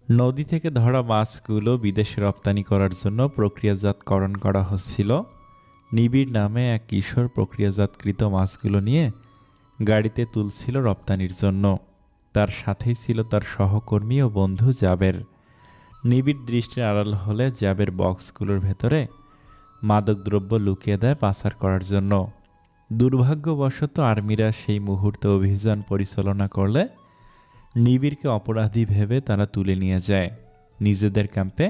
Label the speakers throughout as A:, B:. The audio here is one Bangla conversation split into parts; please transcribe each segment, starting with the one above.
A: নদী থেকে ধরা মাছগুলো বিদেশে রপ্তানি করার জন্য প্রক্রিয়াজাতকরণ করা হচ্ছিল। নিবিড় নামে এক কিশোর প্রক্রিয়াজাতকৃত মাছগুলো নিয়ে গাড়িতে তুলছিল রপ্তানির জন্য। তার সাথেই ছিল তার সহকর্মী ও বন্ধু জাবের। নিবিড় দৃষ্টির আড়াল হলে জাবের বক্সগুলোর ভেতরে মাদকদ্রব্য লুকিয়ে দেয় পাচার করার জন্য। দুর্ভাগ্যবশত আর্মিরা সেই মুহূর্তে অভিযান পরিচালনা করলে নিবিড়কে অপরাধী ভেবে তারা তুলে নিয়ে যায় নিজেদের ক্যাম্পে।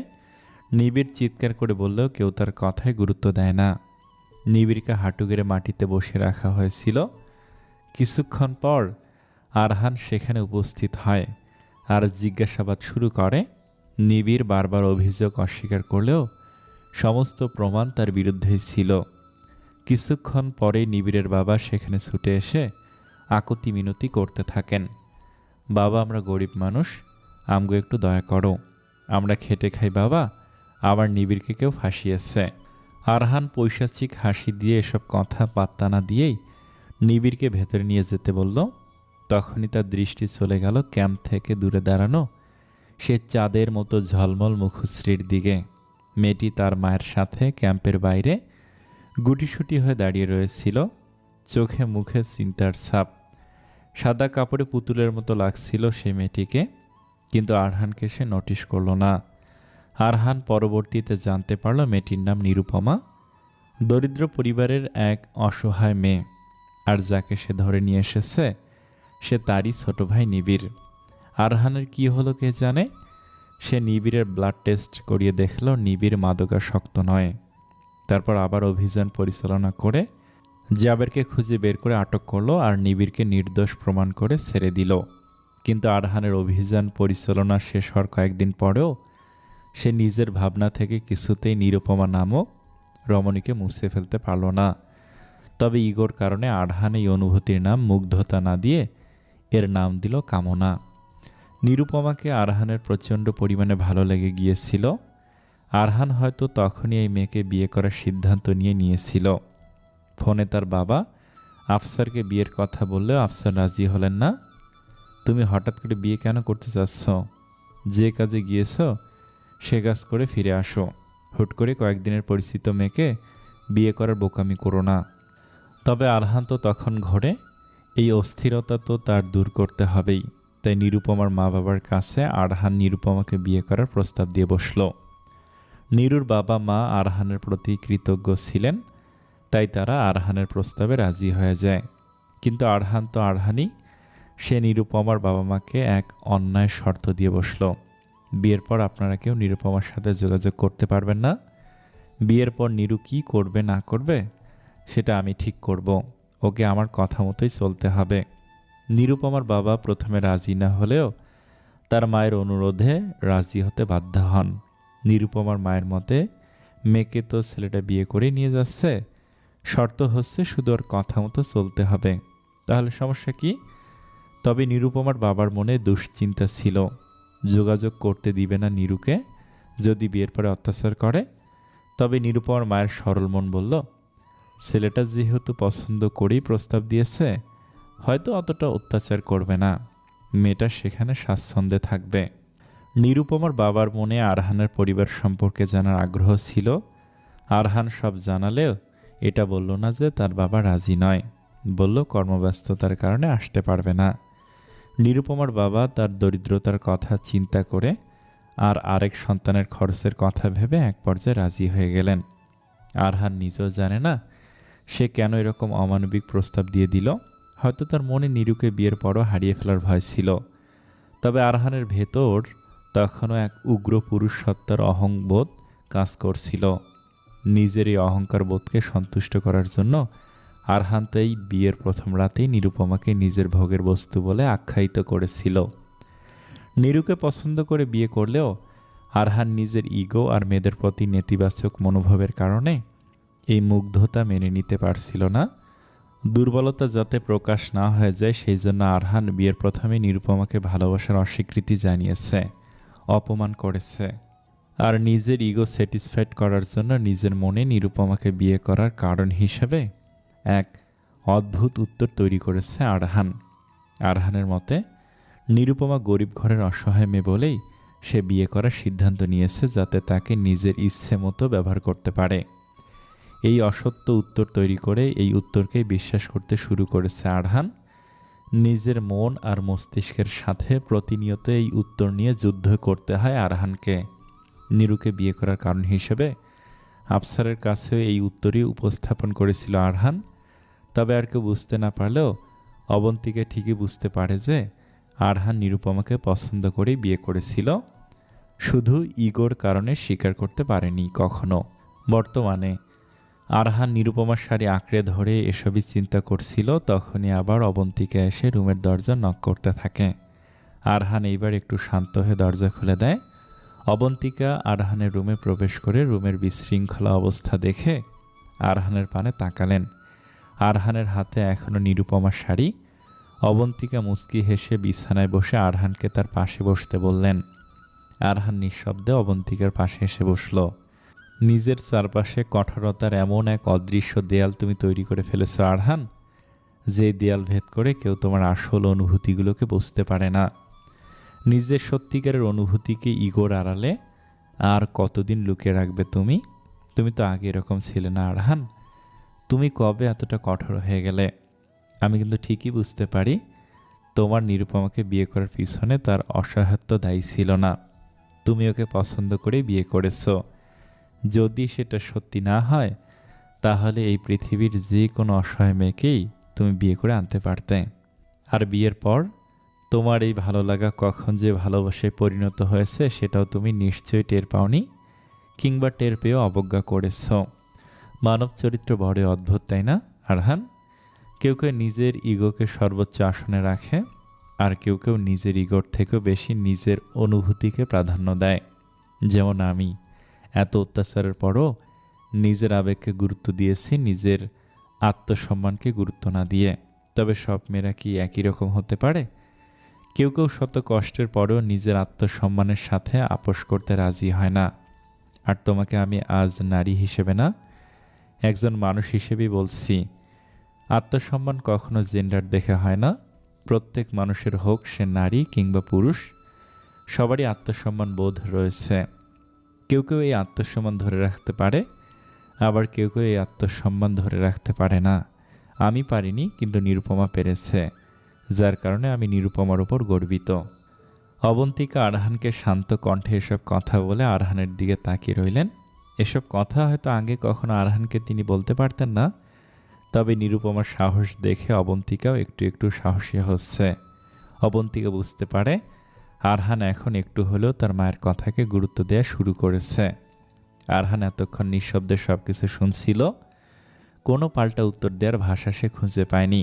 A: নিবিড় চিৎকার করে বললেও কেউ তার কথায় গুরুত্ব দেয় না। নিবিড়কে হাঁটু গেড়ে মাটিতে বসে রাখা হয়েছিল। কিছুক্ষণ পর আরহান সেখানে উপস্থিত হয় আর জিজ্ঞাসাবাদ শুরু করে। নিবিড় বারবার অভিযোগ অস্বীকার করলেও সমস্ত প্রমাণ তার বিরুদ্ধেই ছিল। কিছুক্ষণ পরে নিবিড়ের বাবা সেখানে ছুটে এসে আকুতি মিনতি করতে থাকেন। বাবা, আমরা গরিব মানুষ, আমগো একটু দয়া করো, আমরা খেটে খাই বাবা, আবার নিবিড়কে কেউ ফাঁসিয়েছে। আরহান পৈশাচিক হাসি দিয়ে এসব কথা পাত্তা না দিয়েই নিবিড়কে ভেতরে নিয়ে যেতে বলল। তখনই তার দৃষ্টি চলে গেল ক্যাম্প থেকে দূরে দাঁড়ানো সে চাঁদের মতো ঝলমল মুখশ্রীর দিকে। মেয়েটি তার মায়ের সাথে ক্যাম্পের বাইরে গুটিসুটি হয়ে দাঁড়িয়ে রয়েছিল, চোখে মুখে চিন্তার ছাপ। সাদা কাপড়ে পুতুলের মতো লাগছিল সে মেয়েটিকে, কিন্তু আরহানকে সে নোটিশ করল না। আরহান পরবর্তীতে জানতে পারল মেয়েটির নাম নিরুপমা, দরিদ্র পরিবারের এক অসহায় মেয়ে। আর যাকে সে ধরে নিয়ে এসেছে সে তারই ছোট ভাই নিবিড়। আরহানের কি হলো কে জানে। সে নিবিড়ের ব্লাড টেস্ট করিয়ে দেখল নিবিড় মাদকাসক্ত নয়। তারপর আবার অভিযান পরিচালনা করে জাবেরকে খুঁজে বের করে আটক করলো আর নিবিড়কে নির্দোষ প্রমাণ করে ছেড়ে দিল। কিন্তু আরহানের অভিযান পরিচালনা শেষ হওয়ার কয়েকদিন পরেও সে নিজের ভাবনা থেকে কিছুতেই নিরুপমা নামক রমণীকে মুছে ফেলতে পারল না। তবে ইগোর কারণে আরহান এই অনুভূতির নাম মুগ্ধতা না দিয়ে এর নাম দিল কামনা। নিরুপমাকে আরহানের প্রচণ্ড পরিমাণে ভালো লেগে গিয়েছিল। আরহান হয়তো তখনই এই মেয়েকে বিয়ে করার সিদ্ধান্ত নিয়েছিল। ফোনে তার বাবা আফসারকে বিয়ের কথা বললেও আফসার রাজি হলেন না। তুমি হঠাৎ করে বিয়ে কেন করতে চাচ্ছ? যে কাজে গিয়েছ সে কাজ করে ফিরে আসো। হুট করে কয়েকদিনের পরিচিত মেয়েকে বিয়ে করার বোকামি করো না। তবে আরহান তো তখন ঘরে, এই অস্থিরতা তো তার দূর করতে হবেই। তাই নিরুপমার মা বাবার কাছে আরহান নিরুপমাকে বিয়ে করার প্রস্তাব দিয়ে বসল। নিরুর বাবা মা আরহানের প্রতি কৃতজ্ঞ ছিলেন, তাই তারা আরহানের প্রস্তাবে রাজি হয়ে যায়। কিন্তু আরহান তো আরহানই, সে নিরুপমার বাবা মাকে এক অন্যায় শর্ত দিয়ে বসল। বিয়ের পর আপনারা কেউ নিরুপমার সাথে যোগাযোগ করতে পারবেন না। বিয়ের পর নিরু কি করবে না করবে সেটা আমি ঠিক করব। ওকে আমার কথা মতোই চলতে হবে। নিরুপমার বাবা প্রথমে রাজি না হলেও তার মায়ের অনুরোধে রাজি হতে বাধ্য হন। নিরুপমার মায়ের মতে মেয়েকে তো ছেলেটা বিয়ে করে নিয়ে যাচ্ছে, শর্ত হচ্ছে শুধু ওর কথা মতো চলতে হবে। তাহলে সমস্যা কি? তবে নিরুপমার বাবার মনে দুশ্চিন্তা ছিল, যোগাযোগ করতে দিবে না নিরুকে যদি বিয়ের পরে অত্যাচার করে। তবে নিরুপমার মায়ের সরল মন বলল, ছেলেটা যেহেতু পছন্দ করেই প্রস্তাব দিয়েছে, হয়তো অতটা অত্যাচার করবে না, মেয়েটা সেখানে স্বাচ্ছন্দ্যে থাকবে। নিরুপমার বাবার মনে আরহানের পরিবার সম্পর্কে জানার আগ্রহ ছিল। আরহান সব জানালেও এটা বলল না যে তার বাবা রাজি নয়, বলল কর্মব্যস্ততার কারণে আসতে পারবে না। নিরুপমার বাবা তার দরিদ্রতার কথা চিন্তা করে আর আরেক সন্তানের খরচের কথা ভেবে এক পর্যায়ে রাজি হয়ে গেলেন। আরহান নিজেও জানে না সে কেন এরকম অমানবিক প্রস্তাব দিয়ে দিল। হয়তো তার মনে নিরুকে বিয়ের পরও হারিয়ে ফেলার ভয় ছিল। তবে আরহানের ভেতর তখনও এক উগ্র পুরুষ সত্তার অহংবোধ কাজ করছিল। নিজের এই অহংকার বোধকে সন্তুষ্ট করার জন্য আরহান তাই বিয়ের প্রথম রাতেই নিরুপমাকে নিজের ভোগের বস্তু বলে আখ্যায়িত করেছিল। নিরুকে পছন্দ করে বিয়ে করলেও আরহান নিজের ইগো আর মেয়েদের প্রতি নেতিবাচক মনোভাবের কারণে এই মুগ্ধতা মেনে নিতে পারছিল না। দুর্বলতা যাতে প্রকাশ না হয়ে যায় সেই জন্য আরহান বিয়ের প্রথমে নিরুপমাকে ভালোবাসার অস্বীকৃতি জানিয়েছে, অপমান করেছে। আর নিজের ইগো স্যাটিসফাইড করার জন্য নিজের মনে নিরুপমাকে বিয়ে করার কারণ হিসেবে এক অদ্ভুত উত্তর তৈরি করেছে আরহান। আরহানের মতে নিরুপমা গরিব ঘরের অসহায় মেয়ে বলেই সে বিয়ে করার সিদ্ধান্ত নিয়েছে যাতে তাকে নিজের ইচ্ছে মতো ব্যবহার করতে পারে। এই অসত্য উত্তর তৈরি করে এই উত্তরকেই বিশ্বাস করতে শুরু করেছে আরহান। নিজের মন আর মস্তিষ্কের সাথে প্রতিনিয়ত এই উত্তর নিয়ে যুদ্ধ করতে হয় আরহানকে। নীরুকে বিয়ে করার কারণ হিসেবে আফসারের কাছেও এই উত্তরই উপস্থাপন করেছিল আরহান। তবে আর কেউ বুঝতে না পারলেও অবন্তিকা ঠিকই বুঝতে পারে যে আরহান নিরুপমাকে পছন্দ করেই বিয়ে করেছিল, শুধু ইগোর কারণে স্বীকার করতে পারেনি কখনো। বর্তমানে আরহান নিরুপমার শাড়ি আঁকড়ে ধরে এসবই চিন্তা করছিল, তখনই আবার অবন্তিকা এসে রুমের দরজা নক করতে থাকে। আরহান এইবার একটু শান্ত হয়ে দরজা খুলে দেয়। অবন্তিকা আরহানের রুমে প্রবেশ করে রুমের বিশৃঙ্খলা অবস্থা দেখে আরহানের পানে তাকালেন। আরহানের হাতে এখনও নিরুপমার শাড়ি। অবন্তিকা মুচকি হেসে বিছানায় বসে আরহানকে তার পাশে বসতে বললেন। আরহান নিঃশব্দে অবন্তিকার পাশে এসে বসল। নিজের চারপাশে কঠোরতার এমন এক অদৃশ্য দেয়াল তুমি তৈরি করে ফেলেছ আরহান, যে দেয়াল ভেদ করে কেউ তোমার আসল অনুভূতিগুলোকে বুঝতে পারে না। নিজের সত্যিকারের অনুভূতিকে ইগোর আড়ালে আর কতদিন লুকিয়ে রাখবে তুমি? তুমি তো আগে এরকম ছিলে না আরহান। তুমি কবে এতটা কঠোর হয়ে গেলে? আমি কিন্তু ঠিকই বুঝতে পারি তোমার নিরুপমাকে বিয়ে করার পিছনে তার অসহায়ত্ব দায়ী ছিল না। তুমি ওকে পছন্দ করে বিয়ে করেছো। যদি সেটা সত্যি না হয় তাহলে এই পৃথিবীর যে কোনো অসহায় মেয়েকেই তুমি বিয়ে করে আনতে পারতে। আর বিয়ের পর তোমার এই ভালো লাগা কখন যে ভালোবাসায় পরিণত হয়েছে সেটাও তুমি নিশ্চয়ই টের পাওনি, কিংবা টের পেয়েও অবজ্ঞা করেছ। মানব চরিত্র বড় অদ্ভুত, তাই না আরহান? কেউ কেউ নিজের ইগোকে সর্বোচ্চ আসনে রাখে, আর কেউ কেউ নিজের ইগোর থেকেও বেশি নিজের অনুভূতিকে প্রাধান্য দেয়। যেমন আমি এত অত্যাচারের পরও নিজের আবেগকে গুরুত্ব দিয়েছি, নিজের আত্মসম্মানকে গুরুত্ব না দিয়ে। তবে সব মেয়েরা কি একই রকম হতে পারে? কেউ কেউ শত কষ্টের পরেও নিজের আত্মসম্মানের সাথে আপোষ করতে রাজি হয় না। আর তোমাকে আমি আজ নারী হিসেবে না, একজন মানুষ হিসেবেই বলছি। আত্মসম্মান কখনো জেন্ডার দেখে হয় না। প্রত্যেক মানুষের, হোক সে নারী কিংবা পুরুষ, সবারই আত্মসম্মান বোধ রয়েছে। কেউ কেউ এই আত্মসম্মান ধরে রাখতে পারে, আবার কেউ কেউ এই আত্মসম্মান ধরে রাখতে পারে না। আমি পারিনি, কিন্তু নিরুপমা পেরেছে, যার কারণে আমি নিরুপমার উপর গর্বিত। অবন্তিকা আরহানকে শান্ত কণ্ঠে এসব কথা বলে আরহানের দিকে তাকিয়ে রইলেন। এসব কথা হয়তো আগে কখনো আরহানকে তিনি বলতে পারতেন না, তবে নিরুপমার সাহস দেখে অবন্তিকাও একটু একটু সাহসী হচ্ছে। অবন্তিকা বুঝতে পারে আরহান এখন একটু হলেও তার মায়ের কথাকে গুরুত্ব দেওয়া শুরু করেছে। আরহান এতক্ষণ নিঃশব্দে সব কিছু শুনছিল, কোনো পাল্টা উত্তর দেওয়ার ভাষা সে খুঁজে পায়নি।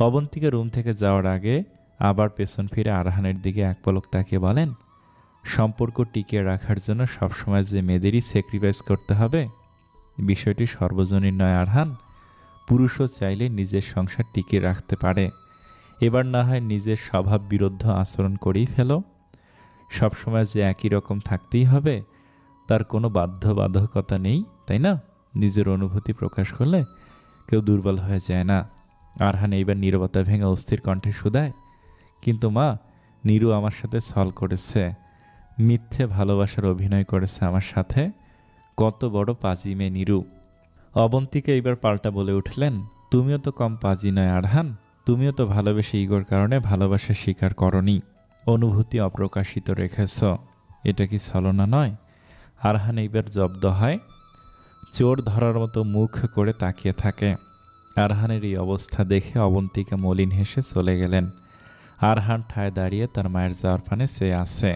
A: অবন্তিকা রুম থেকে যাওয়ার আগে আবার পেছন ফিরে আরহানের দিকে এক পলক তাকিয়ে বলেন, সম্পর্ক টিকিয়ে রাখার জন্য সবসময় যে মেয়েদেরই স্যাক্রিফাইস করতে হবে, বিষয়টি সর্বজনীন নয় আরহান। পুরুষও চাইলে নিজের সংসার টিকিয়ে রাখতে পারে। এবার না হয় নিজের স্বভাব বিরুদ্ধ আচরণ করেই ফেলো। সবসময় যে একই রকম থাকতেই হবে তার কোনো বাধ্যবাধকতা নেই, তাই না? নিজের অনুভূতি প্রকাশ করলে কেউ দুর্বল হয়ে যায় না। আরহান এইবার নীরবতা ভেঙে অস্থির কণ্ঠে শুধায়, কিন্তু মা, নীরু আমার সাথে ছল করেছে, মিথ্যে ভালোবাসার অভিনয় করেছে আমার সাথে। কত বড় পাজি মেয়ে নীরু। অবন্তিকা এইবার পাল্টা বলে উঠলেন, তুমিও তো কম পাজি নয় আরহান। তুমিও তো ভালোবেসে ইগোর কারণে ভালোবাসা স্বীকার করনি, অনুভূতি অপ্রকাশিত রেখেছ। এটা কি ছলনা নয়? আরহান এইবার জব্দ হয়, চোর ধরার মতো মুখ করে তাকিয়ে থাকে। আরহানের এই অবস্থা দেখে অবন্তিকা মলিন হেসে চলে গেলেন। আরহান ঠায় দাঁড়িয়ে তার মায়ের যাওয়ার পানে চেয়ে আছে।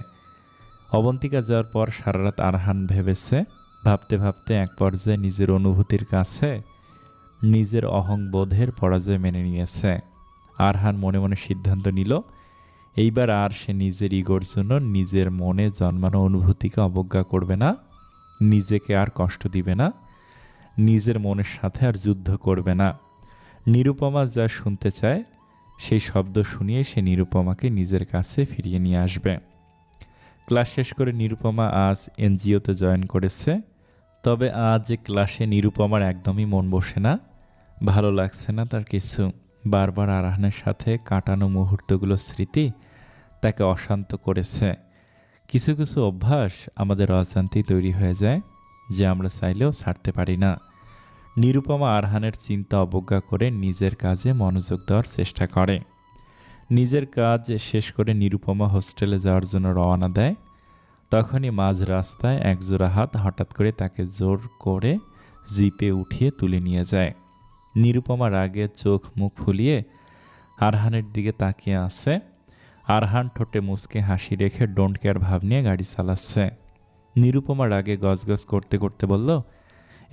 A: অবন্তিকা যাওয়ার পর সারা রাত আরহান ভেবেছে। ভাবতে ভাবতে এক পর্যায়ে নিজের অনুভূতির কাছে নিজের অহংবোধের পরাজয় মেনে নিয়েছে। আরহান মনে মনে সিদ্ধান্ত নিল, এইবার আর সে নিজের ইগোর জন্য নিজের মনে জন্মানো অনুভূতিকে অবজ্ঞা করবে না, নিজেকে আর কষ্ট দিবে না, নিজের মনের সাথে আর যুদ্ধ করবে না। নিরুপমা যা শুনতে চায় সেই শব্দ শুনিয়ে সে নিরুপমাকে নিজের কাছে ফিরিয়ে নিয়ে আসবে। ক্লাস শেষ করে নিরুপমা আজ এনজিওতে জয়েন করেছে। তবে আজ ক্লাসে নিরুপমার একদমই মন বসে না, ভালো লাগছে না তার কিছু। বারবার আরহানের সাথে কাটানো মুহূর্তগুলোর স্মৃতি তাকে অশান্ত করেছে। কিছু কিছু অভ্যাস আমাদের অজান্তেই তৈরি হয়ে যায়, যে আমরা চাইলেও ছাড়তে পারি না। নিরুপমা আরহানের চিন্তা অবজ্ঞা করে নিজের কাজে মনোযোগ দেওয়ার চেষ্টা করে। নিজের কাজ শেষ করে নিরুপমা হোস্টেলে যাওয়ার জন্য রওনা দেয়। তখনই মাঝ রাস্তায় একজোড়া হাত হঠাৎ করে তাকে জোর করে জিপে উঠিয়ে তুলে নিয়ে যায়। নিরুপমা রাগে চোখ মুখ ফুলিয়ে আরহানের দিকে তাকিয়ে আছে। আরহান ঠোঁটে মুচকে হাসি রেখে ডোন্ট কেয়ার ভাব নিয়ে গাড়ি চালাচ্ছে। নিরুপমা রাগে গজগজ করতে করতে বলল,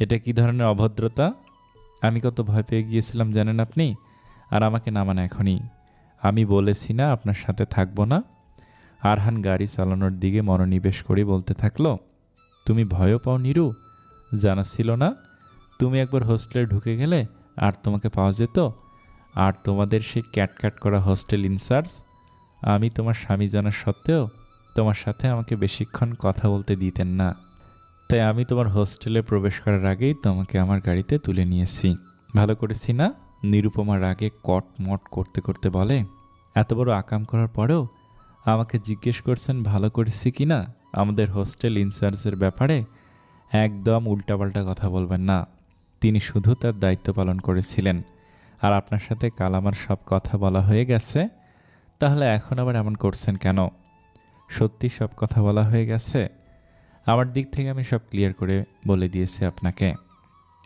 A: এটা কি ধরনের অভদ্রতা? আমি কত ভয় পেয়ে গিয়েছিলাম জানেন আপনি? আর আমাকে নামান এখনই। আমি বলেছি না আপনার সাথে থাকবো না? আরহান গাড়ি চালানোর দিকে মনোনিবেশ করে বলতে থাকলো, তুমি ভয়ও পাও নিরু? জানা ছিল না? তুমি একবার হোস্টেলে ঢুকে গেলে আর তোমাকে পাওয়া যেত? আর তোমাদের সেই ক্যাটক্যাট করা হোস্টেল ইনচার্জ, আমি তোমার স্বামী জানা সত্ত্বেও তোমার সাথে আমাকে বেশিক্ষণ কথা বলতে দিতেন না। তাই আমি তোমার হোস্টেলে প্রবেশ করার আগেই তোমাকে আমার গাড়িতে তুলে নিয়েছি। ভালো করেছি না? নিরুপমা রাগে কটমট করতে করতে বলে, এত বড় আকাম করার পরেও আমাকে জিজ্ঞেস করছেন ভালো করেছি কি না? আমাদের হোস্টেল ইনচার্জের ব্যাপারে একদম উল্টাপাল্টা কথা বলবেন না। তিনি শুধু তার দায়িত্ব পালন করেছিলেন। আর আপনার সাথে কাল আমার সব কথা বলা হয়ে গেছে, তাহলে এখন আবার এমন করছেন কেন? সত্যি সব কথা বলা হয়ে গেছে? আমার দিক থেকে আমি সব ক্লিয়ার করে বলে দিয়েছি আপনাকে।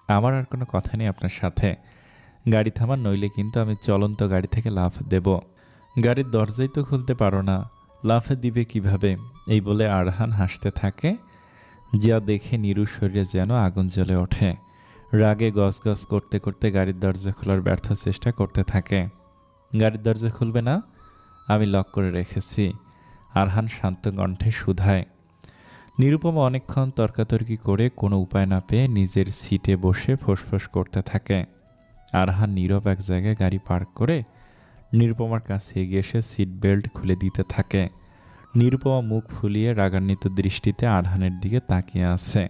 A: আমার আর কোনো কথা নেই আপনার সাথে। গাড়ি থামান, নইলে কিন্তু আমি চলন্ত গাড়ি থেকে লাফ দেব। গাড়ির দরজাই তো খুলতে পারো না, লাফে দিবে কিভাবে? এই বলে আরহান হাসতে থাকে, যা দেখে নিরুর শরীরে যেন আগুন জ্বলে ওঠে। রাগে গজগজ করতে করতে গাড়ির দরজা খোলার ব্যর্থ চেষ্টা করতে থাকে। গাড়ির দরজা খুলবে না, আমি লক করে রেখেছি। আরহান শান্ত কণ্ঠে শুধায়। নিরুপমা অনেকক্ষণ তর্কাতর্কি করে কোনো উপায় না পেয়ে নিজের সিটে বসে ফোঁসফোঁস করতে থাকে। আরহান নীরব এক জায়গায় গাড়ি পার্ক করে নিরুপমার কাছে এগিয়ে এসে সিট বেল্ট খুলে দিতে থাকে। নিরুপমা মুখ ফুলিয়ে রাগান্বিত দৃষ্টিতে আরহানের দিকে তাকিয়ে আছে।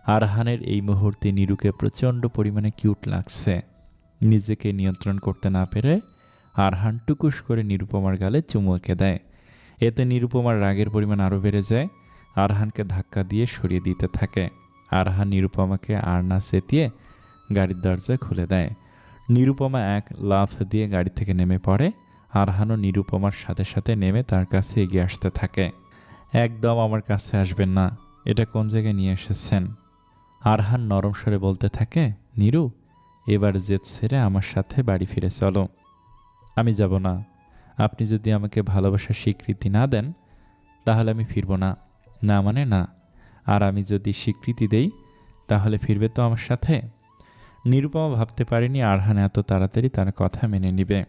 A: আরহানের এই মুহূর্তে নিরুকে প্রচণ্ড পরিমাণে কিউট লাগছে। নিজেকে নিয়ন্ত্রণ করতে না পেরে আরহান টুকুস করে নিরুপমার গালে চুমু এঁকে দেয়। এতে নিরুপমার রাগের পরিমাণ আরও বেড়ে যায়। আরহানকে ধাক্কা দিয়ে সরিয়ে দিতে থাকে। আরহান নিরুপমাকে আর না চেতিয়ে গাড়ির দরজা খুলে দেয়। নিরুপমা এক লাফ দিয়ে গাড়ি থেকে নেমে পড়ে। আরহানও নিরুপমার সাথে সাথে নেমে তার কাছে এগিয়ে আসতে থাকে। একদম আমার কাছে আসবেন না, এটা কোন জায়গায় নিয়ে এসেছেন? আরহান নরম স্বরে বলতে থাকে, নিরু, এবার জেদ ছেড়ে আমার সাথে বাড়ি ফিরে চলো। আমি যাব না। আপনি যদি আমাকে ভালোবাসার স্বীকৃতি না দেন তাহলে আমি ফিরব না। না মানে না। আর আমি যদি স্বীকৃতি দেই তাহলে ফিরবে তো আমার সাথে? নিরুপমা ভাবতে পারেনি আরহান এত তাড়াতাড়ি তার কথা মেনে নিবে।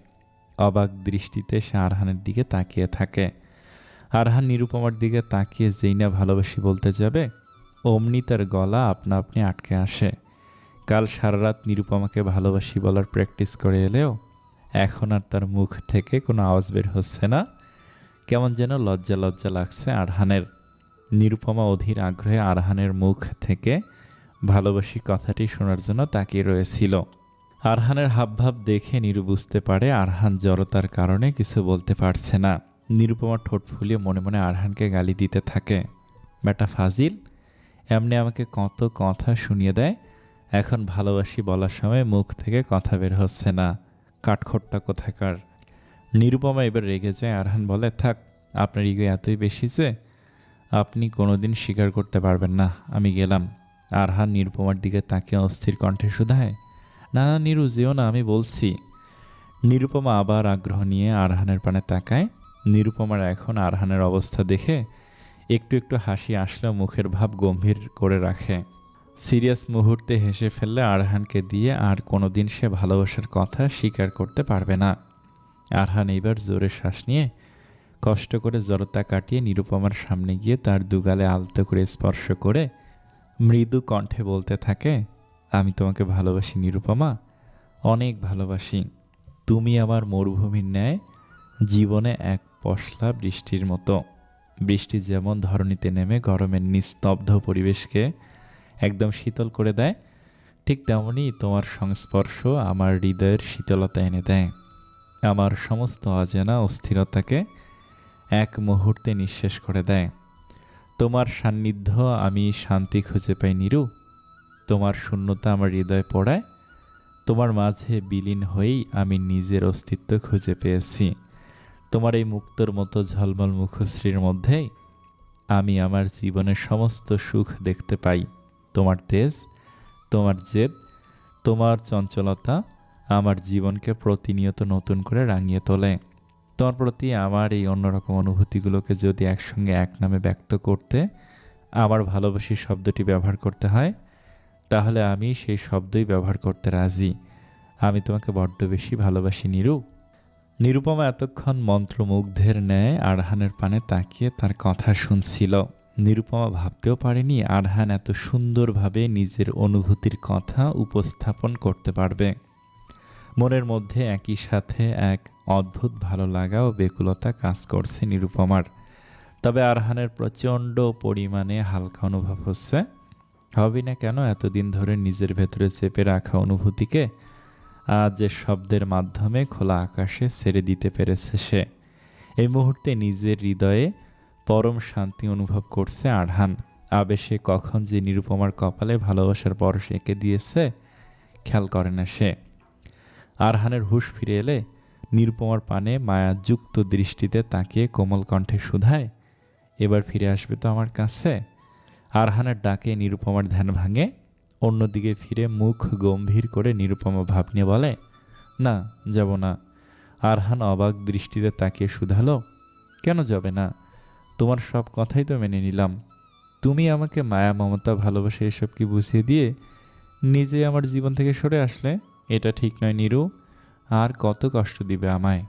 A: অবাক দৃষ্টিতে সে আরহানের দিকে তাকিয়ে থাকে। আরহান নিরুপমার দিকে তাকিয়ে যেই না ভালোবাসি বলতে যাবে, অমনি তার গলা আপনা আপনি আটকে আসে। কাল সারা রাত নিরুপমাকে ভালোবাসি বলার প্র্যাকটিস করে এলেও এখন আর তার মুখ থেকে কোনো আওয়াজ বের হচ্ছে না। কেমন যেন লজ্জা লজ্জা লাগছে আরহানের। নিরুপমা অধীর আগ্রহে আরহানের মুখ থেকে ভালোবাসি কথাটি শোনার জন্য তাকিয়ে রয়েছিল। আরহানের হাবভাব দেখে নিরু বুঝতে পারে আরহান জড়তার কারণে কিছু বলতে পারছে না। নিরুপমা ঠোঁট ফুলিয়ে মনে মনে আরহানকে গালি দিতে থাকে, বেটা ফাজিল, এমনি আমাকে কত কথা শুনিয়ে দেয়, এখন ভালোবাসি বলার সময় মুখ থেকে কথা বের হচ্ছে না, কাঠখোট্টা কোথাকার। নিরুপমা এবার রেগে যায়। আরহান বলে, থাক, আপনার ইগো এতই বেশি যে আপনি কোনোদিন স্বীকার করতে পারবেন না, আমি গেলাম। আরহান নিরুপমার দিকে তাকিয়ে অস্থির কণ্ঠে শুধায়, না না নিরু, যেও না, আমি বলছি। নিরুপমা আবার আগ্রহ নিয়ে আরহানের পানে তাকায়। নিরুপমার এখন আরহানের অবস্থা দেখে একটু একটু হাসি আসলেও মুখের ভাব গম্ভীর করে রাখে। সিরিয়াস মুহূর্তে হেসে ফেললে আরহানকে দিয়ে আর কোনোদিন সে ভালোবাসার কথা স্বীকার করতে পারবে না। আরহান এইবার জোরে শ্বাস নিয়ে কষ্ট করে জড়তা কাটিয়ে নিরুপমার সামনে গিয়ে তার দুগালে আলতো করে স্পর্শ করে মৃদু কণ্ঠে বলতে থাকে, আমি তোমাকে ভালোবাসি নিরুপমা, অনেক ভালোবাসি। তুমি আমার মরুভূমির ন্যায় জীবনে এক পশলা বৃষ্টির মতো। বৃষ্টি যেমন ধরণীতে নেমে গরমের নিস্তব্ধ পরিবেশকে একদম শীতল করে দেয়, ঠিক তেমনই তোমার সংস্পর্শ আমার হৃদয়ের শীতলতা এনে দেয়। আমার সমস্ত অজানা অস্থিরতাকে এক মুহূর্তে নিঃশেষ করে দেয়। তোমার সান্নিধ্য আমি শান্তি খুঁজে পাই নিরু। তোমার শূন্যতা আমার হৃদয়ে পড়ায়। তোমার মাঝে বিলীন হয়েই আমি নিজের অস্তিত্ব খুঁজে পেয়েছি। তোমার এই মুক্তোর মতো ঝলমল মুখশ্রীর মধ্যেই আমি আমার জীবনের সমস্ত সুখ দেখতে পাই। তোমার তেজ, তোমার জেদ, তোমার চঞ্চলতা আমার জীবনকে প্রতিনিয়ত নতুন করে রাঙিয়ে তোলে। তোমার প্রতি আমার এই অন্যরকম অনুভূতিগুলোকে যদি একসঙ্গে এক নামে ব্যক্ত করতে আমার ভালোবাসি শব্দটি ব্যবহার করতে হয়, তাহলে আমি সেই শব্দই ব্যবহার করতে রাজি। আমি তোমাকে বড্ড বেশি ভালোবাসি নিরু। নিরুপমা এতক্ষণ মন্ত্রমুগ্ধের ন্যায় আরহানের পানে তাকিয়ে তার কথা শুনছিল। নিরুপমা ভাবতেও পারেনি আরহান এত সুন্দরভাবে নিজের অনুভূতির কথা উপস্থাপন করতে পারবে। মনের মধ্যে একই সাথে এক অদ্ভুত ভালো লাগা ও বেকুলতা কাজ করছে নিরুপমার। তবে আরহানের প্রচণ্ড পরিমাণে হালকা অনুভব হচ্ছে। হবেই না কেন, এতদিন ধরে নিজের ভেতরে চেপে রাখা অনুভূতিকে আজ যে শব্দের মাধ্যমে খোলা আকাশে ছেড়ে দিতে পেরেছে সে। এই মুহূর্তে নিজের হৃদয়ে পরম শান্তি অনুভব করছে আরহান। আবেশে কখন যে নিরুপমার কপালে ভালোবাসার পরশ এঁকে দিয়েছে খেয়াল করে না সে। আরহানের হুঁশ ফিরে এলে নিরুপমার পানে মায়াযুক্ত দৃষ্টিতে তাকিয়ে কোমল কণ্ঠে শুধায়, এবার ফিরে আসবে তো আমার কাছে? আরহানের ডাকে নিরুপমার ধ্যান ভাঙে। অন্যদিকে ফিরে মুখ গম্ভীর করে নিরুপমা ভাব নিয়ে বলে, না, যাব না। আরহান অবাক দৃষ্টিতে তাকিয়ে শুধালো, কেন যাবে না? তোমার সব কথাই তো মেনে নিলাম। তুমি আমাকে মায়া, মমতা, ভালোবাসা এসব কি বুঝিয়ে দিয়ে নিজে আমার জীবন থেকে সরে আসলে? এটা ঠিক নয় নিরু। আর কত কষ্ট দিবে আমায়?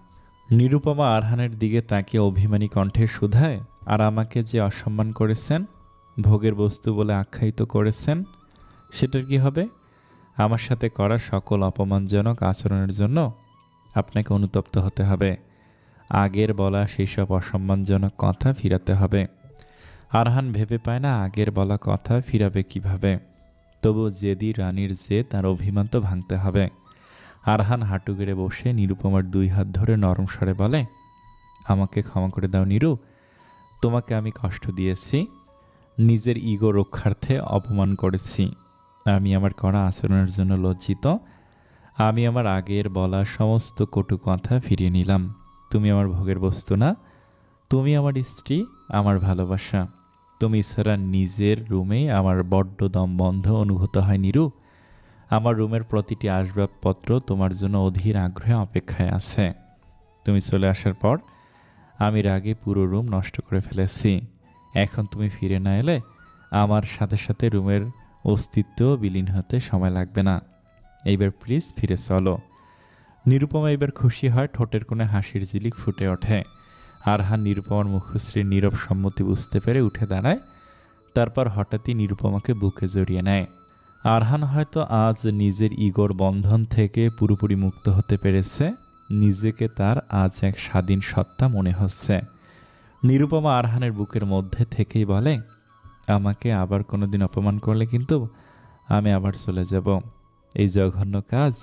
A: নিরুপমা আরহানের দিকে তাকিয়ে অভিমানী কণ্ঠে শুধায়, আর আমাকে যে অসম্মান করেছেন, ভোগের বস্তু বলে আখ্যায়িত করেছেন, সেটার কি হবে? আমার সাথে করা সকল অপমানজনক আচরণের জন্য আপনাকে অনুতপ্ত হতে হবে। আগের বলা সেই সব অসম্মানজনক কথা ফিরাতে হবে। আরহান ভেবে পায় না আগের বলা কথা ফিরাবে কিভাবে। তবু জেদি রানীর জেদ আর অভিমান তো ভাঙতে হবে। আরহান হাঁটু গেড়ে বসে নিরুপমার দুই হাত ধরে নরম স্বরে বলে, আমাকে ক্ষমা করে দাও নিরু। তোমাকে আমি কষ্ট দিয়েছি, নিজের ইগো রক্ষার্থে অপমান করেছি। আমি আমার করা আচরণের জন্য লজ্জিত। আমি আমার আগের বলা সমস্ত কটু কথা ফিরিয়ে নিলাম। তুমি আমার ভোগের বস্তু না, তুমি আমার স্ত্রী, আমার ভালোবাসা। তুমি ছাড়া নিজের রুমে আমার বড্ড দম বন্ধ অনুভূত হয় নিরু। আমার রুমের প্রতিটি আসবাবপত্র তোমার জন্য অধীর আগ্রহে অপেক্ষায় আছে। তুমি চলে আসার পর আমি রাগে পুরো রুম নষ্ট করে ফেলেছি। এখন তুমি ফিরে না এলে আমার সাথে সাথে রুমের অস্তিত্ব বিলীন হতে সময় লাগবে না। এইবার প্লিজ ফিরে চলো। নিরুপমা এবার খুশি হয়, ঠোঁটের কোণে হাসির ঝিলিক ফুটে ওঠে। আরহান নিরুপমার মুখশ্রীর নীরব সম্মতি বুঝতে পেরে উঠে দাঁড়ায়। তারপর হঠাৎই নিরুপমাকে বুকে জড়িয়ে নেয়। আরহান হয়তো আজ নিজের ইগোর বন্ধন থেকে পুরোপুরি মুক্ত হতে পেরেছে। নিজেকে তার আজ এক স্বাধীন সত্তা মনে হচ্ছে। নিরুপমা আরহানের বুকের মধ্যে থেকেই বলে, আমাকে আবার কোনোদিন অপমান করলে কিন্তু আমি আবার চলে যাব। এই জঘন্য কাজ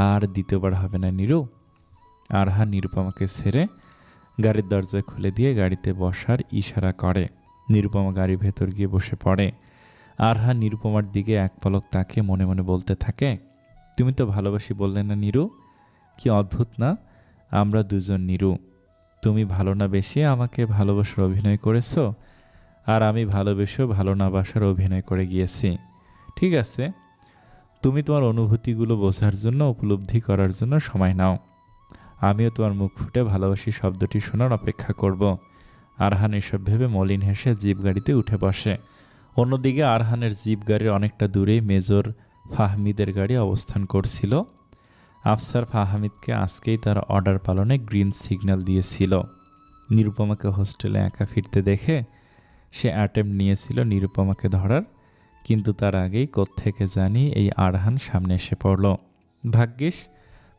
A: আর দ্বিতীয়বার হবে না নিরু। আরহান নিরুপমাকে ছেড়ে গাড়ির দরজা খুলে দিয়ে গাড়িতে বসার ইশারা করে। নিরুপমা গাড়ির ভেতর গিয়ে বসে পড়ে। আরহান নিরুপমার দিকে এক পলক তাকিয়ে মনে মনে বলতে থাকে, তুমি তো ভালোবাসি বললে না নিরু? কি অদ্ভুত না, আমরা দুজন নিরু। তুমি ভালো না বেশি আমাকে ভালোবাসার অভিনয় করেছো, আর আমি ভালোবেসেও ভালো না বাসার অভিনয় করে গিয়েছি। ঠিক আছে, তুমি তোমার অনুভূতিগুলো বোঝার জন্য, উপলব্ধি করার জন্য সময় নাও। আমিও তোমার মুখ ফুটে ভালোবাসি শব্দটি শোনার অপেক্ষা করব। আরহান এসব ভেবে মলিন হেসে জিপ গাড়িতে উঠে বসে। অন্যদিকে আরহানের জিপ গাড়ির অনেকটা দূরেই মেজর ফাহমিদের গাড়ি অবস্থান করছিল। আফসার ফাহমিদকে আজকেই তার অর্ডার পালনে গ্রিন সিগন্যাল দিয়েছিল। নিরুপমাকে হোস্টেলে একা ফিরতে দেখে সে অ্যাটেম্প নিয়েছিল নিরুপমাকে ধরার, কিন্তু তার আগেই কোত্থেকে জানি এই আরহান সামনে এসে পড়ল। ভাগ্যিস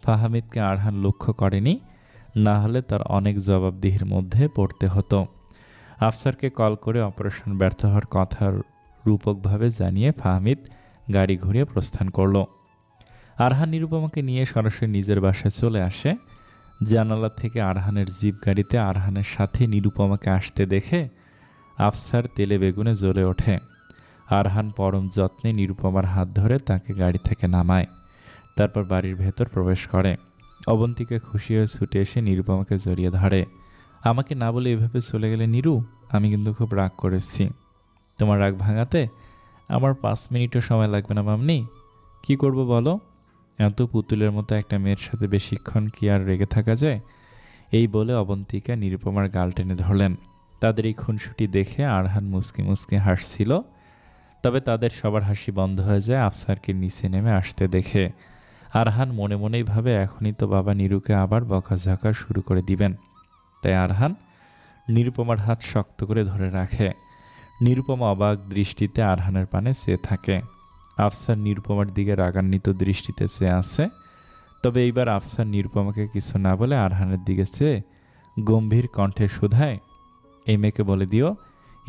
A: ফাহমিদকে আরহান লক্ষ্য করেনি, না হলে তার অনেক জবাবদিহির মধ্যে পড়তে হতো। আফসারকে কল করে অপারেশন ব্যর্থ হওয়ার কথা রূপকভাবে জানিয়ে ফাহমিদ গাড়ি ঘুরিয়ে প্রস্থান করল। আরহান নিরুপমাকে নিয়ে সরাসরি নিজের বাসায় চলে আসে। জানালা থেকে আরহানের জিপ গাড়িতে আরহানের সাথে নিরুপমাকে আসতে দেখে আফসার তেলে বেগুনে জ্বলে ওঠে। আরহান পরম যত্নে নিরুপমার হাত ধরে তাকে গাড়ি থেকে নামায়, তারপর বাড়ির ভেতর প্রবেশ করে। অবন্তিকা খুশি হয়ে ছুটে এসে নিরুপমাকে জড়িয়ে ধরে। আমাকে না বলে এভাবে চলে গেলে নিরু, আমি কিন্তু খুব রাগ করেছি। তোমার রাগ ভাঙাতে আমার 5 মিনিটও সময় লাগবে না মামনি। কি করব বলো? এত পুতুলের মতো একটা মেয়ের সাথে বেশিক্ষণ কি আর রেগে থাকা যায়? এই বলে অবন্তিকা নিরুপমার গাল টেনে ধরলেন। তাদের এই খুনসুটি দেখে আরহান মুচকি মুচকি হাসছিল। তবে তাদের সবার হাসি বন্ধ হয়ে যায় আফসারকে নিচে নেমে আসতে দেখে। আরহান মনে মনেই ভাবে এখনই তো বাবা নিরুকে আবার বকাঝকা শুরু করে দিবেন। তাই আরহান নিরুপমার হাত শক্ত করে ধরে রাখে। নিরুপমা অবাক দৃষ্টিতে আরহানের পানে চেয়ে থাকে। আফসার নিরুপমার দিকে রাগান্বিত দৃষ্টিতে চেয়ে আছে। তবে এইবার আফসার নিরুপমাকে কিছু না বলে আরহানের দিকে চেয়ে গম্ভীর কণ্ঠে শুধায়, এই মেয়েকে বলে দিও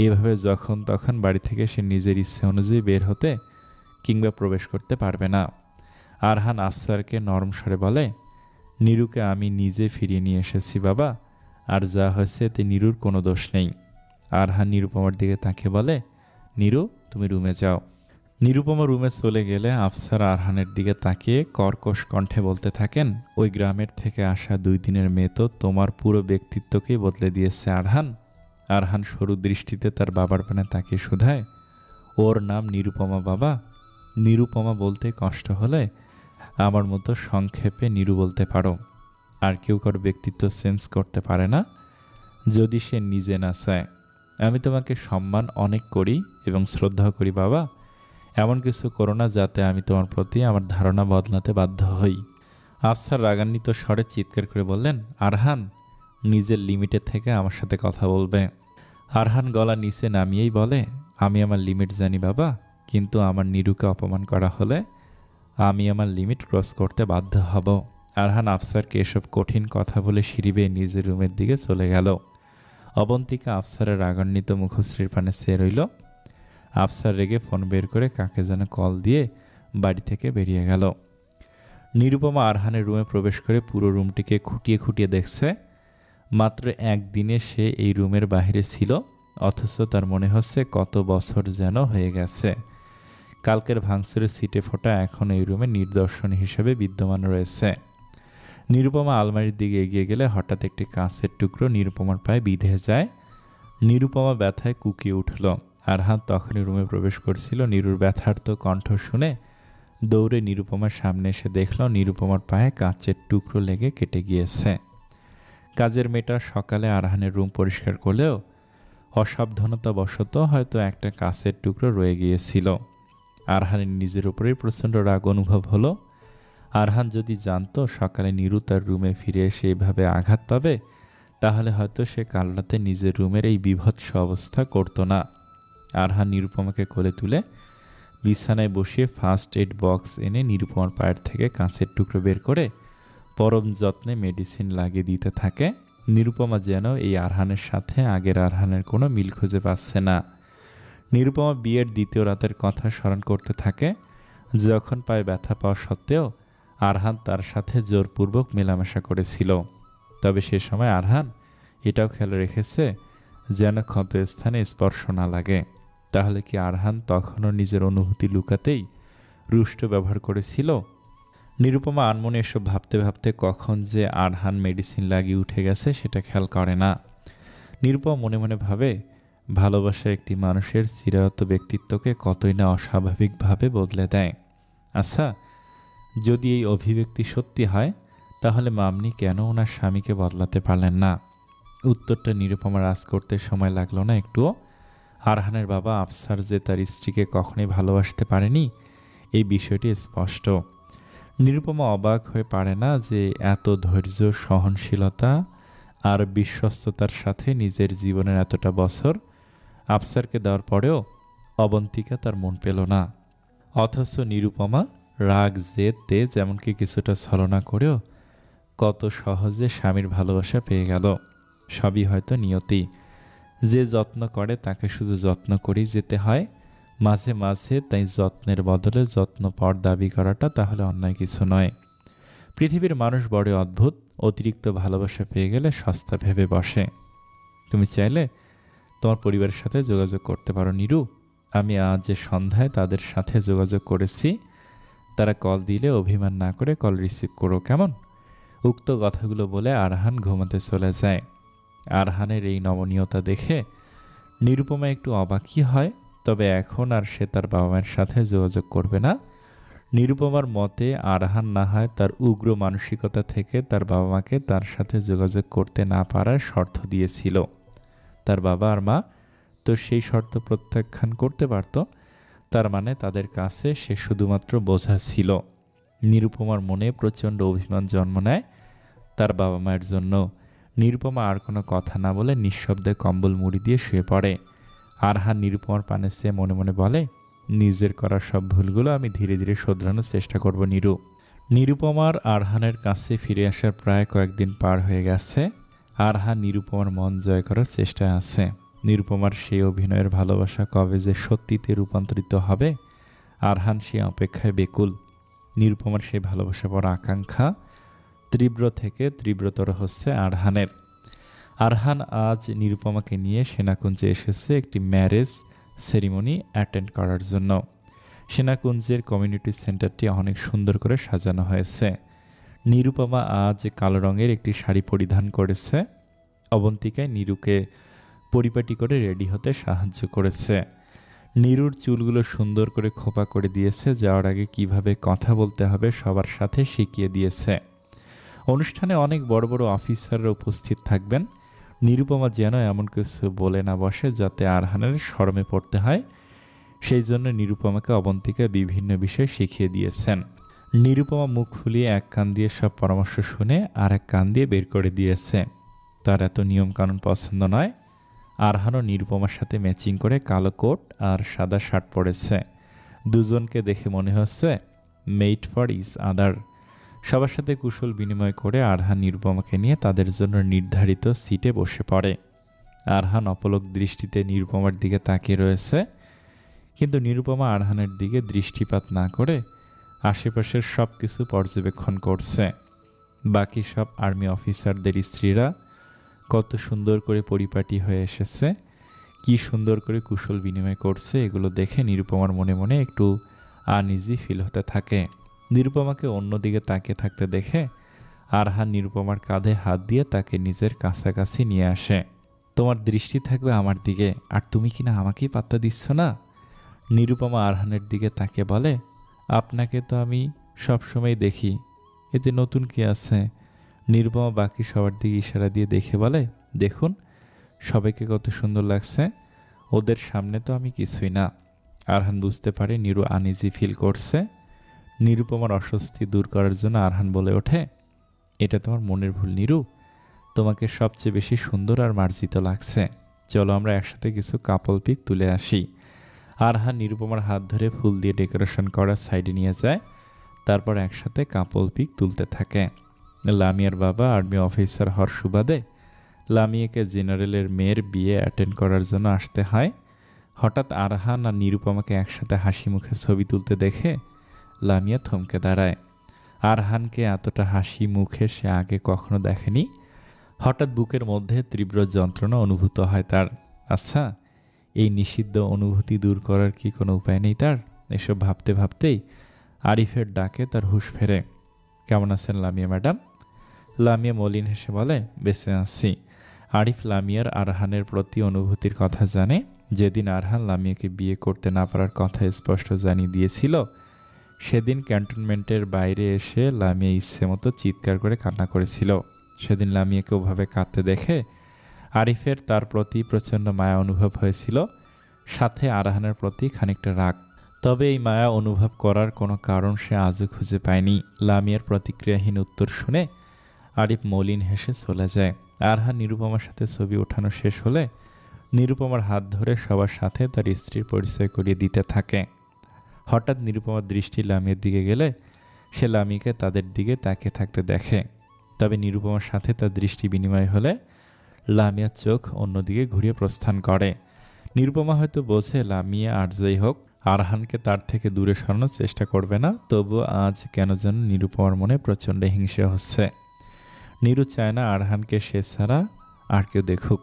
A: এভাবে যখন তখন বাড়ি থেকে সে নিজের ইচ্ছে অনুযায়ী বের হতে কিংবা প্রবেশ করতে পারবে না। আরহান আফসারকে নরম স্বরে বলে, নিরুকে আমি নিজে ফিরিয়ে নিয়ে এসেছি বাবা, আর যা হয়েছে এতে নিরুর কোনো দোষ নেই। আরহান নিরুপমার দিকে তাকিয়ে বলে, নিরু তুমি রুমে যাও। নিরুপমা রুমে চলে গেলে আফসার আরহানের দিকে তাকিয়ে কর্কশ কণ্ঠে বলতে থাকেন, ওই গ্রামের থেকে আসা 2 দিনের মেয়ে তো তোমার পুরো ব্যক্তিত্বকেই বদলে দিয়েছে আরহান। আরহান সরু দৃষ্টিতে তার বাবার পানে তাকিয়ে শুধায়, ওর নাম নিরুপমা বাবা? নিরুপমা বলতে কষ্ট হলে আমার মতো সংক্ষেপে নিরু বলতে পারো। আর কেউ কারো ব্যক্তিত্ব চেঞ্জ করতে পারে না যদি সে নিজে না চায়। আমি তোমাকে সম্মান অনেক করি এবং শ্রদ্ধা করি বাবা। এমন কিছু করো না যাতে আমি তোমার প্রতি আমার ধারণা বদলাতে বাধ্য হই। আফসার রাগান্বিত স্বরে চিৎকার করে বললেন, আরহান নিজের লিমিটের থেকে আমার সাথে কথা বলবে। আরহান গলা নিচে নামিয়েই বলে, আমি আমার লিমিট জানি বাবা, কিন্তু আমার নিরুকে অপমান করা হলে আমি আমার লিমিট ক্রস করতে বাধ্য হব। আরহান আফসারকে এসব কঠিন কথা বলে সিঁড়ি বেয়ে নিজের রুমের দিকে চলে গেল। অবন্তিকা আফসারের রাগান্বিত মুখশ্রীর পানে চেয়ে রইল। আফসার রেগে ফোন বের করে কাকে যেন কল দিয়ে বাড়ি থেকে বেরিয়ে গেল। নিরুপমা আরহানের রুমে প্রবেশ করে পুরো রুমটিকে খুঁটিয়ে খুঁটিয়ে দেখছে। মাত্র একদিনে সে এই রুমের বাইরে ছিল, অথচ তার মনে হচ্ছে কত বছর যেন হয়ে গেছে। কালকের ভাঙচুরের ছিটে ফোঁটা এখন এই রুমে নিদর্শন হিসেবে বিদ্যমান রয়েছে। নিরুপমা আলমারির দিকে এগিয়ে গেলে হঠাৎ একটি কাঁচের টুকরো নিরুপমার পায়ে বিঁধে যায়। নিরুপমা ব্যথায় কুকিয়ে উঠল। আরহান তখনই রুমে প্রবেশ করছিল। নিরুর ব্যথার্ত কণ্ঠ শুনে দৌড়ে নিরুপমার সামনে এসে দেখল নিরুপমার পায়ে কাঁচের টুকরো লেগে কেটে গিয়েছে। কাজের মেয়েটা সকালে আরহানের রুম পরিষ্কার করলেও অসাবধানতাবশত হয়তো একটা কাঁচের টুকরো রয়ে গিয়েছিল। আরহানের নিজের উপরেই প্রচণ্ড রাগ অনুভব হলো। আরহান যদি জানতো সকালে নিরু তার রুমে ফিরে এসে এভাবে আঘাত পাবে, তাহলে হয়তো সে কাল রাতে নিজের রুমের এই বীভৎস অবস্থা করতো না। আরহান নিরুপমাকে কোলে তুলে বিছানায় বসিয়ে ফার্স্ট এড বক্স এনে নিরুপমার পায়ের থেকে কাঁচের টুকরো বের করে পরম যত্নে মেডিসিন লাগিয়ে দিতে থাকে। নিরুপমা যেন এই আরহানের সাথে আগের আরহানের কোনো মিল খুঁজে পাচ্ছে না। নিরুপমা বিয়ের দ্বিতীয় রাতের কথা স্মরণ করতে থাকে, যখন পায়ে ব্যথা পাওয়া সত্ত্বেও আরহান তার সাথে জোরপূর্বক মেলামেশা করেছিল। তবে সে সময় আরহান এটাও খেয়াল রেখেছে যেন ক্ষত স্থানে স্পর্শ না লাগে। তাহলে কি আরহান তখনও নিজের অনুভূতি লুকাতেই রুষ্ট ব্যবহার করেছিল? নিরুপমা আনমনে এসব ভাবতে ভাবতে কখন যে আরহান মেডিসিন লাগিয়ে উঠে গেছে সেটা খেয়াল করে না। নিরুপমা মনে মনে ভাবে, ভালোবাসা একটি মানুষের চিরায়ত ব্যক্তিত্বকে কতই না অস্বাভাবিকভাবে বদলে দেয়। আচ্ছা, যদি এই অভিব্যক্তি সত্যি হয় তাহলে মামনি কেন ওনার স্বামীকে বদলাতে পারলেন না? উত্তরটা নিরুপমার আজ করতে সময় লাগলো না একটুও। আরহানের বাবা আফসার যে তার স্ত্রীকে কখনোই ভালোবাসতে পারেনি এই বিষয়টি স্পষ্ট। নিরুপমা অবাক হয়ে পারে না যে এত ধৈর্য, সহনশীলতা আর বিশ্বস্ততার সাথে নিজের জীবনের এতটা বছর আফসারকে দেওয়ার পরেও অবন্তিকা তার মন পেল না। অথচ নিরুপমা রাগ, জেদ, তেজ এমনকি কিছুটা ছলনা করেও কত সহজে স্বামীর ভালোবাসা পেয়ে গেল। সবই হয়তো নিয়তি। যে যত্ন করে তাকে শুধু যত্ন করেই যেতে হয় মাঝে মাঝে, তাই যত্নের বদলে যত্নপর দাবি করাটা তাহলে অন্যায় কিছু নয়। পৃথিবীর মানুষ বড় অদ্ভুত, অতিরিক্ত ভালোবাসা পেয়ে গেলে সস্তা ভেবে বসে। তুমি চাইলে তোমার পরিবারের সাথে যোগাযোগ করতে পারো নিরু। আমি আজ সন্ধ্যায় তাদের সাথে যোগাযোগ করেছি। তারা কল দিলে অভিমান না করে কল রিসিভ করো, কেমন? উক্ত কথাগুলো বলে আরহান ঘুমাতে চলে যায়। আরহানের এই নমনীয়তা দেখে নিরুপমা একটু অবাকই হয়, তবে এখন আর সে তার বাবা মায়ের সাথে যোগাযোগ করবে না। নিরুপমার মতে আরহান না হয় তার উগ্র মানসিকতা থেকে তার বাবা মাকে তার সাথে যোগাযোগ করতে না পারার শর্ত দিয়েছিল। তার বাবা আর মা তো সেই শর্ত প্রত্যাখ্যান করতে পারত, তার মানে তাদের কাছে সে শুধুমাত্র বোঝা ছিল। নিরুপমার মনে প্রচণ্ড অভিমান জন্ম নেয় তার বাবা মায়ের জন্য। নিরুপমা আর কোনো কথা না বলে নিঃশব্দে কম্বল মুড়ি দিয়ে শুয়ে পড়ে। আরহান নিরুপমার পানে চেয়ে মনে মনে বলে, নিজের করা সব ভুলগুলো আমি ধীরে ধীরে শোধরানোর চেষ্টা করব নিরু। নিরুপমার আরহানের কাছে ফিরে আসার প্রায় কয়েকদিন পার হয়ে গেছে। আরহান নিরুপমার মন জয় করার চেষ্টায় আছে। নিরুপমার সেই অভিনয়ের ভালোবাসা কবে যে সত্যিতে রূপান্তরিত হবে, আরহান সে অপেক্ষায় বেকুল। নিরুপমার সেই ভালোবাসা পড়া আকাঙ্ক্ষা তীব্র থেকে তীব্রতর হচ্ছে আরহানের। আরহান আজ নিরুপমাকে নিয়ে সেনাকুঞ্জে এসেছে একটি ম্যারেজ সেরিমনি অ্যাটেন্ড করার জন্য। সেনাকুঞ্জের কমিউনিটি সেন্টারটি অনেক সুন্দর করে সাজানো হয়েছে। নিরুপমা আজ কালো রঙের একটি শাড়ি পরিধান করেছে। অবন্তিকায় নিরুকে পরিপাটি করে রেডি হতে সাহায্য করেছে। নিরুর চুলগুলো সুন্দর করে খোপা করে দিয়েছে, যাওয়ার আগে কিভাবে কথা বলতে হবে সবার সাথে শিখিয়ে দিয়েছে। অনুষ্ঠানে অনেক বড় বড় অফিসাররা উপস্থিত থাকবেন। নিরুপমা যেন এমন কিছু বলে না বসে যাতে আরহানের শরমে পড়তে হয়, সেই জন্য নিরুপমাকে অবন্তিকা বিভিন্ন বিষয় শিখিয়ে দিয়েছেন। নিরুপমা মুখ ফুলিয়ে এক কান দিয়ে সব পরামর্শ শুনে আর এক কান দিয়ে বের করে দিয়েছে। তার এত নিয়মকানুন পছন্দ নয়। আরহানও নিরুপমার সাথে ম্যাচিং করে কালো কোট আর সাদা শার্ট পরেছে। দুজনকে দেখে মনে হচ্ছে মেড ফর ইচ আদার। সবার সাথে কুশল বিনিময় করে আরহান নিরুপমাকে নিয়ে তাদের জন্য নির্ধারিত সিটে বসে পড়ে। আরহান অপলক দৃষ্টিতে নিরুপমার দিকে তাকিয়ে রয়েছে, কিন্তু নিরুপমা আরহানের দিকে দৃষ্টিপাত না করে আশেপাশের সব কিছু পর্যবেক্ষণ করছে। বাকি সব আর্মি অফিসারদের স্ত্রীরা কত সুন্দর করে পরিপাটি হয়ে এসেছে, কি সুন্দর করে কুশল বিনিময় করছে, এগুলো দেখে নিরুপমার মনে মনে একটু আনইজি ফিল হতে থাকে। নিরুপমাকে অন্যদিকে তাকিয়ে থাকতে দেখে আরহান নিরুপমার কাঁধে হাত দিয়ে তাকে নিজের কাছাকাছি নিয়ে আসে। তোমার দৃষ্টি থাকবে আমার দিকে, আর তুমি কিনা আমাকেই পাত্তা দিচ্ছ না। নিরুপমা আরহানের দিকে তাকিয়ে বলে, আপনাকে তো আমি সবসময় দেখি, এতে নতুন কি আছে? নিরুপমা বাকি সবার দিকে ইশারা দিয়ে দেখে বলে, দেখুন সবাইকে কত সুন্দর লাগছে, ওদের সামনে তো আমি কিছুই না। আরহান বুঝতে পারে নিরু আনইজি ফিল করছে। নিরুপমার অস্বস্তি দূর করার জন্য আরহান বলে ওঠে, এটা তোমার মনের ভুল নিরু, তোমাকে সবচেয়ে বেশি সুন্দর আর মার্জিত লাগছে। চলো আমরা একসাথে কিছু কাপল পিক তুলে আসি। আরহান নিরুপমার হাত ধরে ফুল দিয়ে ডেকোরেশন করা সাইডে নিয়ে যায়, তারপর একসাথে কাপল পিক তুলতে থাকে। লামিয়ার বাবা আর্মি অফিসার হওয়ার সুবাদে লামিয়াকে জেনারেলের মেয়ের বিয়ে অ্যাটেন্ড করার জন্য আসতে হয়। হঠাৎ আরহান আর নিরুপমাকে একসাথে হাসি মুখে ছবি তুলতে দেখে লামিয়া থমকে দাঁড়ায়। আরহানকে এতটা হাসি মুখে সে আগে কখনো দেখেনি। হঠাৎ বুকের মধ্যে তীব্র যন্ত্রণা অনুভূত হয় তার। আচ্ছা, এই নিষিদ্ধ অনুভূতি দূর করার কি কোনো উপায় নেই তার? এসব ভাবতে ভাবতেই আরিফের ডাকে তার হুঁশ ফেরে। কেমন আছেন লামিয়া ম্যাডাম? লামিয়া মলিন হেসে বলে, বেঁচে আছি। আরিফ লামিয়ার আরহানের প্রতি অনুভূতির কথা জানে। যেদিন আরহান লামিয়াকে বিয়ে করতে না পারার কথা স্পষ্ট জানিয়ে দিয়েছিল, সেদিন ক্যান্টনমেন্টের বাইরে এসে লামিয়া ইচ্ছে মতো চিৎকার করে কান্না করেছিল। সেদিন লামিয়াকে ওভাবে কাঁদতে দেখে আরিফের তার প্রতি প্রচণ্ড মায়া অনুভব হয়েছিল, সাথে আরহানের প্রতি খানিকটা রাগ। তবে এই মায়া অনুভব করার কোনো কারণ সে আজও খুঁজে পায়নি। লামিয়ার প্রতিক্রিয়াহীন উত্তর শুনে আরিফ মলিন হেসে চলে যায়। আরহান নিরুপমার সাথে ছবি ওঠানো শেষ হলে নিরুপমার হাত ধরে সবার সাথে তার স্ত্রীর পরিচয় করিয়ে দিতে থাকে। হঠাৎ নিরুপমার দৃষ্টি লামিয়ার দিকে গেলে সে লামিয়াকে তাদের দিকে তাকিয়ে থাকতে দেখে। তবে নিরুপমার সাথে তার দৃষ্টি বিনিময় হলে লামিয়ার চোখ অন্যদিকে ঘুরিয়ে প্রস্থান করে। নিরুপমা হয়তো বোঝে লামিয়া আর যাই হোক আরহানকে তার থেকে দূরে সরানোর চেষ্টা করবে না, তবুও আজ কেন যেন নিরুপমার মনে প্রচণ্ড হিংসা হচ্ছে। নিরু চায় না আরহানকে সে ছাড়া আর কেউ দেখুক।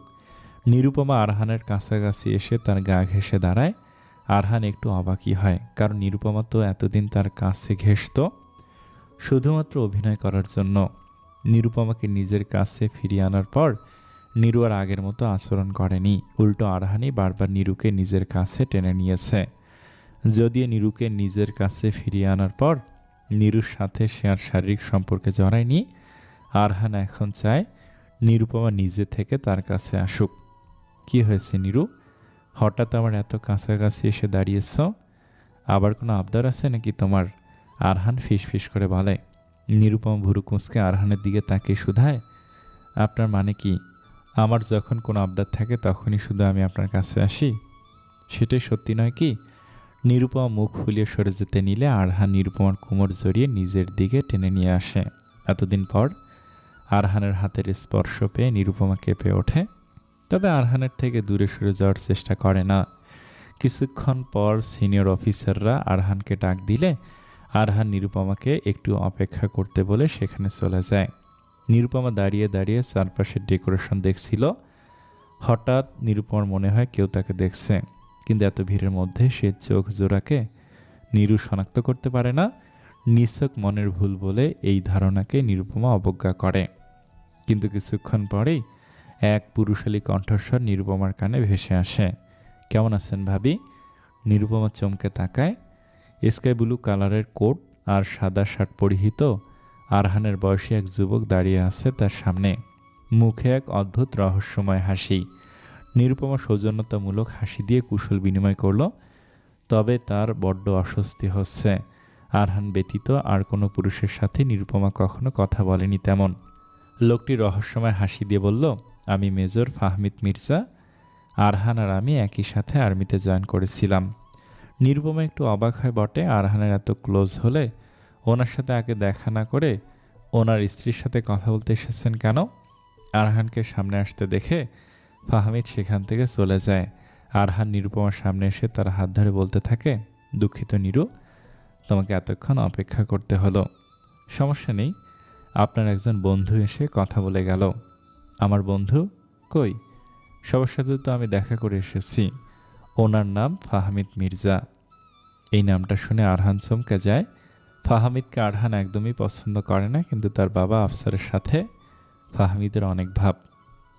A: নিরুপমা আরহানের কাছাকাছি এসে তার গা ঘেঁষে দাঁড়ায়। আরহান একটু অবাকই হয়, কারণ নিরুপমা তো এতদিন তার কাছে ঘেঁষত শুধুমাত্র অভিনয় করার জন্য। নিরুপমাকে নিজের কাছে ফিরিয়ে আনার পর নীরু আর আগের মতো আচরণ করেনি। উল্টো আরহানই বারবার নীরুকে নিজের কাছে টেনে নিয়েছে। যদিও নীরুকে নিজের কাছে ফিরিয়ে আনার পর নীরুর সাথে সে আর শারীরিক সম্পর্কে জড়ায়নি। আরহান এখন চায় নিরুপমা নিজে থেকে তার কাছে আসুক। কি হয়েছে নীরু, হঠাৎ আমার এত কাছাকাছি এসে দাঁড়িয়েছ? আবার কোনো আবদার আছে নাকি তোমার? আরহান ফিসফিস করে বলে। নিরুপমা ভুরু কুঁচকে আরহানের দিকে তাকিয়ে শুধায়, আপনার মানে কি? আমার যখন কোনো আবদার থাকে তখনই শুধু আমি আপনার কাছে আসি, সেটাই সত্যি নয় কি? নিরুপমা মুখ ফুলিয়ে সরে যেতে নিলে আরহান নিরুপমার কোমর জড়িয়ে নিজের দিকে টেনে নিয়ে আসে। এতদিন পর আরহানের হাতের স্পর্শ পেয়ে নিরুপমা কেঁপে ওঠে, তবে আরহানের থেকে দূরে সরে যাওয়ার চেষ্টা করে না। কিছুক্ষণ পর সিনিয়র অফিসাররা আরহানকে ডাক দিলে আরহান নিরুপমাকে একটু অপেক্ষা করতে বলে সেখানে চলে যায়। নিরুপমা দাঁড়িয়ে দাঁড়িয়ে চারপাশের ডেকোরেশন দেখছিল। হঠাৎ নিরুপমার মনে হয় কেউ তাকে দেখছে, কিন্তু এত ভিড়ের মধ্যে সে চোখ জোড়াকে নীরু শনাক্ত করতে পারে না। নিছক মনের ভুল বলে এই ধারণাকে নিরুপমা অবজ্ঞা করে। কিন্তু কিছুক্ষণ পরেই এক পুরুষালী কণ্ঠস্বর নিরুপমার কানে ভেসে আসে, কেমন আছেন ভাবি? নিরুপমা চমকে তাকায়। স্কাই ব্লু কালারের কোট আর সাদা শার্ট পরিহিত আরহানের বয়সী এক যুবক দাঁড়িয়ে আছে তার সামনে, মুখে এক অদ্ভুত রহস্যময় হাসি। নিরুপমা সৌজন্যতামূলক হাসি দিয়ে কুশল বিনিময় করল, তবে তার বড্ড অস্বস্তি হচ্ছে। আরহান ব্যতীত আর কোনো পুরুষের সাথে নিরুপমা কখনো কথা বলেনি তেমন। লোকটি রহস্যময় হাসি দিয়ে বলল, আমি মেজর ফাহমিদ মির্জা। আরহান আর আমি একই সাথে আর্মিতে জয়েন করেছিলাম। নিরুপমা একটু অবাক হয় বটে, আরহানের এত ক্লোজ হলে ওনার সাথে আগে দেখা না করে ওনার স্ত্রীর সাথে কথা বলতে এসেছেন কেন? আরহানকে সামনে আসতে দেখে ফাহমিদ সেখান থেকে চলে যায়। আরহান নিরুপমার সামনে এসে তার হাত ধরে বলতে থাকে, দুঃখিত নীরু, তোমাকে এতক্ষণ অপেক্ষা করতে হলো। সমস্যা নেই, আপনার একজন বন্ধু এসে কথা বলে গেল। আমার বন্ধু কই? সবার সাথে তো আমি দেখা করে এসেছি। ওনার নাম ফাহমিদ মির্জা। এই নামটা শুনে আরহান চমকে যায়। ফাহমিদকে আরহান একদমই পছন্দ করে না, কিন্তু তার বাবা আফসারের সাথে ফাহমিদের অনেক ভাব।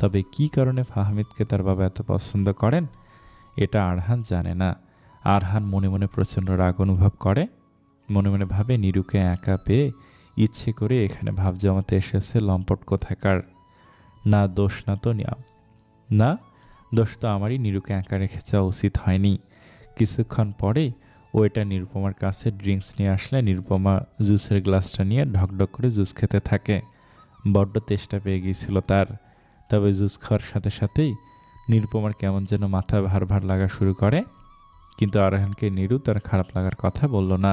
A: তবে কী কারণে ফাহমিদকে তার বাবা এত পছন্দ করেন এটা আরহান জানে না। আরহান মনে মনে প্রচণ্ড রাগ অনুভব করে। মনে মনে ভাবে, নীরুকে একা পেয়ে ইচ্ছে করে এখানে ভাব জমাতে এসেছে লম্পট কোথাকার। না দোষ না তো না, দোষ তো আমারই, নীরুকে একা রেখে যাওয়া উচিত হয়নি। কিছুক্ষণ পরেই ওইটা নিরুপমার কাছে ড্রিঙ্কস নিয়ে আসলে নিরুপমা জুসের গ্লাসটা নিয়ে ঢকঢক করে জুস খেতে থাকে। বড্ড তেষ্টা পেয়ে গিয়েছিল তার। তবে জুস খাওয়ার সাথে সাথেই নিরুপমার কেমন যেন মাথা ভার ভার লাগা শুরু করে। কিন্তু আরহানকে নীরু তার খারাপ লাগার কথা বলল না।